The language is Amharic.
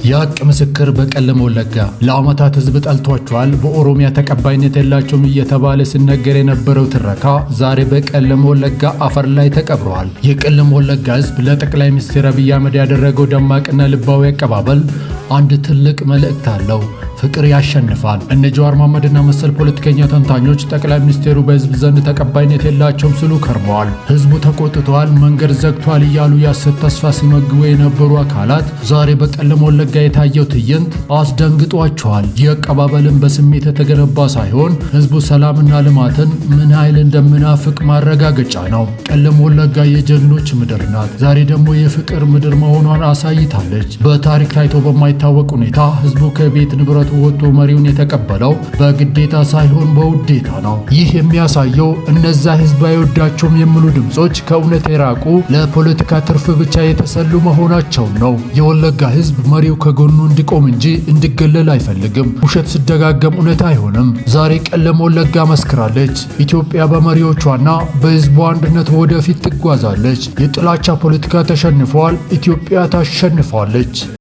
የሀቅ ምስክር በቀለም ወለጋ ለዓመታት ህዝብ ጠልቷቸዋል፣ በኦሮሚያ ተቀባይነት የላቸውም እየተባለ ሲነገር የነበረው ትረካ ዛሬ በቀለም ወለጋ አፈር ላይ ተቀብሯል። የቀለም ወለጋ ህዝብ ለጠቅላይ ሚኒስትር አብይ አህመድ ያደረገው ደማቅና ልባዊ አቀባበል አንድ ትልቅ መልእክት አለው። ፍቅር ያሸንፋል። እነ ጀዋር መሐመድና መሰል ፖለቲከኛ ተንታኞች ጠቅላይ ሚኒስትሩ በህዝብ ዘንድ ተቀባይነት የላቸውም ሲሉ ከርመዋል። ህዝቡ ተቆጥቷል፣ መንገድ ዘግቷል እያሉ ያሰት ተስፋ ሲመግቡ የነበሩ አካላት ዛሬ በቀለም ወለጋ የታየው ትዕይንት አስደንግጧቸዋል። ይህ አቀባበልን በስሜት የተገነባ ሳይሆን ህዝቡ ሰላምና ልማትን ምን ኃይል እንደምናፍቅ ማረጋገጫ ነው። ቀለም ወለጋ የጀግኖች ምድር ናት። ዛሬ ደግሞ የፍቅር ምድር መሆኗን አሳይታለች። በታሪክ ታይቶ በማይታወቅ ሁኔታ ህዝቡ ከቤት ንብረቱ ወጥቶ መሪውን የተቀበለው በግዴታ ሳይሆን በውዴታ ነው። ይህ የሚያሳየው እነዛ ህዝብ አይወዳቸውም የሚሉ ድምጾች ከእውነት የራቁ ለፖለቲካ ትርፍ ብቻ የተሰሉ መሆናቸው ነው። የወለጋ ህዝብ መሪው ከጎኑ እንዲቆም እንጂ እንዲገለል አይፈልግም። ውሸት ሲደጋገም እውነት አይሆንም። ዛሬ ቀለም ወለጋ መስክራለች። ኢትዮጵያ በመሪዎቿና በህዝቡ አንድነት ወደፊት ትጓዛለች። የጥላቻ ፖለቲካ ተሸንፏል። ኢትዮጵያ ታሸንፋለች።